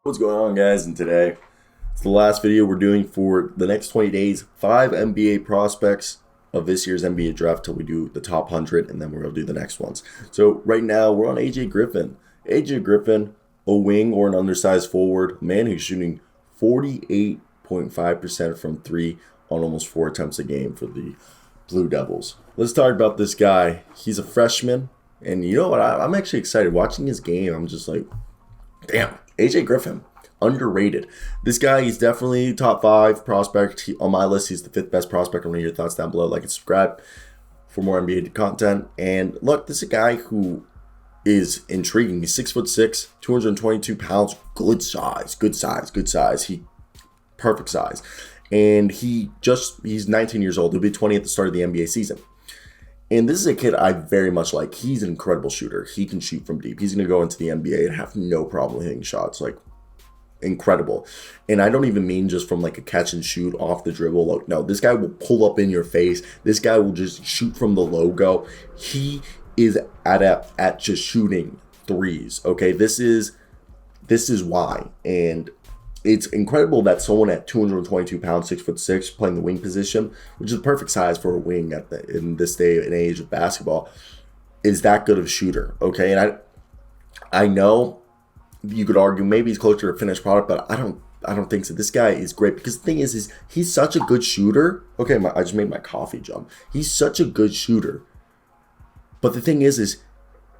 What's going on, guys? And today it's the last video we're doing for the next 20 days. 5 NBA prospects of this year's NBA draft till we do the top 100, and then we're going to do the next ones. So right now we're on AJ Griffin. AJ Griffin, a wing or an undersized forward, a man who's shooting 48.5% from three on almost 4 attempts a game for the Blue Devils. Let's talk about this guy. He's a freshman, and you know what? I'm actually excited. Watching his game, I'm just like, damn, AJ Griffin, underrated. This guy, he's definitely top 5 prospect. On my list, he's the 5th best prospect. I want to hear your thoughts down below. Like and subscribe for more NBA content. And look, this is a guy who is intriguing. He's 6'6", 222 pounds, good size. Perfect size. And he's 19 years old. He'll be 20 at the start of the NBA season. And this is a kid I very much like. He's an incredible shooter. He can shoot from deep. He's going to go into the NBA and have no problem hitting shots. Like, incredible. And I don't even mean just from like a catch and shoot off the dribble. Like, no, this guy will pull up in your face. This guy will just shoot from the logo. He is at just shooting threes. Okay, this is why. And it's incredible that someone at 222 pounds, 6'6", playing the wing position, which is the perfect size for a wing in this day and age of basketball, is that good of a shooter. Okay, and I know you could argue maybe he's closer to a finished product, but I don't think so. This guy is great because the thing is he's such a good shooter. Okay, I just made my coffee jump. He's such a good shooter, but the thing is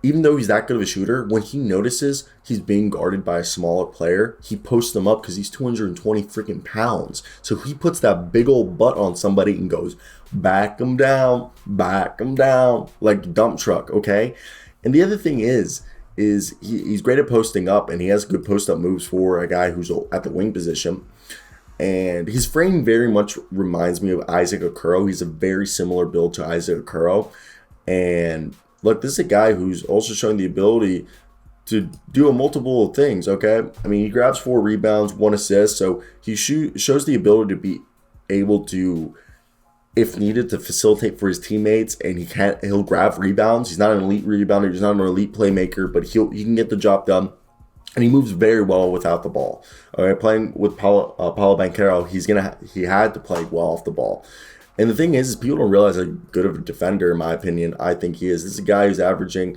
even though he's that good of a shooter, when he notices he's being guarded by a smaller player, he posts him up because he's 220 freaking pounds. So he puts that big old butt on somebody and goes, back him down, like dump truck, okay? And the other thing is he's great at posting up, and he has good post-up moves for a guy who's at the wing position. And his frame very much reminds me of Isaac Okoro. He's a very similar build to Isaac Okoro. And look, this is a guy who's also showing the ability to do multiple things, okay? I mean, he grabs 4 rebounds, 1 assist, so he shows the ability to be able to, if needed, to facilitate for his teammates, and he'll grab rebounds. He's not an elite rebounder, he's not an elite playmaker, but he can get the job done, and he moves very well without the ball. All right, playing with Paulo Banchero, he had to play well off the ball. And the thing is people don't realize how good of a defender, in my opinion, I think he is. This is a guy who's averaging,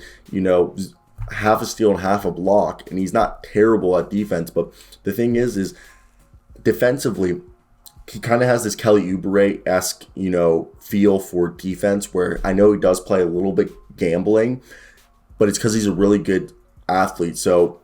half a steal and half a block, and he's not terrible at defense. But the thing is defensively, he kind of has this Kelly Oubre-esque, feel for defense, where I know he does play a little bit gambling, but it's because he's a really good athlete. So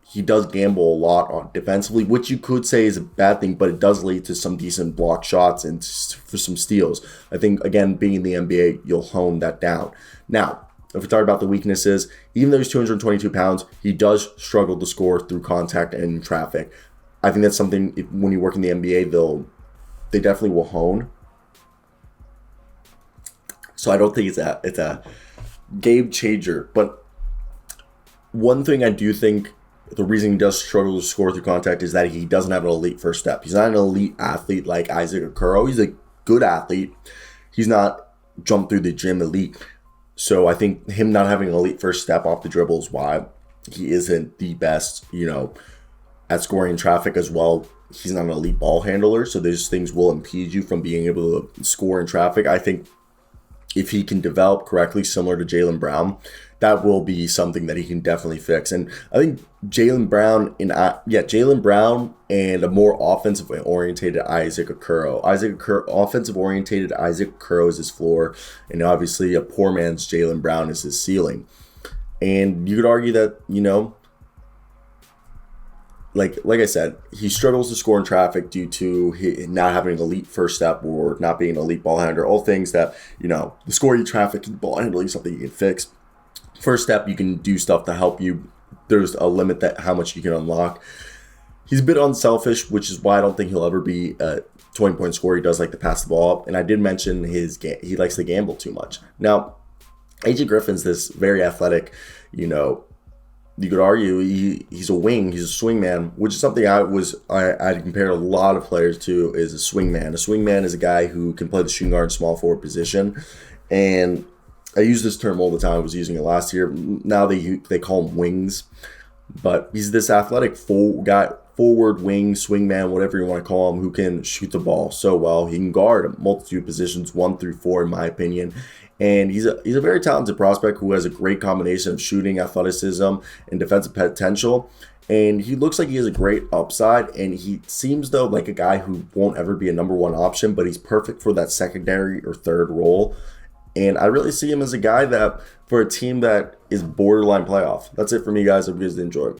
he does gamble a lot on defensively, which you could say is a bad thing, but it does lead to some decent block shots and for some steals. I think, again, being in the NBA, you'll hone that down. Now, if we talk about the weaknesses, even though he's 222 pounds, he does struggle to score through contact and in traffic. I think that's something, when you work in the NBA, they definitely will hone. So I don't think it's a game changer. But one thing I do think the reason he does struggle to score through contact is that he doesn't have an elite first step. He's not an elite athlete like Isaac Okoro. He's a good athlete. He's not jump through the gym elite. So I think him not having an elite first step off the dribble is why he isn't the best, at scoring in traffic as well. He's not an elite ball handler, so those things will impede you from being able to score in traffic. I think if he can develop correctly, similar to Jaylen Brown, that will be something that he can definitely fix. And I think Jaylen Brown and a more offensive-orientated Isaac Okoro. Offensive-orientated Isaac Okoro is his floor, and obviously a poor man's Jaylen Brown is his ceiling. And you could argue that, like I said, he struggles to score in traffic due to not having an elite first step or not being an elite ball handler. All things that, the scoring in traffic and ball handling is something you can fix. First step, you can do stuff to help you. There's a limit that how much you can unlock. He's a bit unselfish, which is why I don't think he'll ever be a 20-point scorer. He does like to pass the ball up. And I did mention he likes to gamble too much. Now, AJ Griffin's this very athletic, you could argue he's a wing, he's a swingman, which is something I'd compare a lot of players to is a swingman. A swingman is a guy who can play the shooting guard and small forward position. And I use this term all the time. I was using it last year. Now they call him wings. But he's this athletic forward, wing, swingman, whatever you want to call him, who can shoot the ball so well. He can guard a multitude of positions, 1 through 4, in my opinion. And he's a very talented prospect who has a great combination of shooting, athleticism, and defensive potential. And he looks like he has a great upside, and he seems, though, like a guy who won't ever be a number one option, but he's perfect for that secondary or third role. And I really see him as a guy that, for a team that is borderline playoff. That's it for me, guys. Hope you guys enjoy.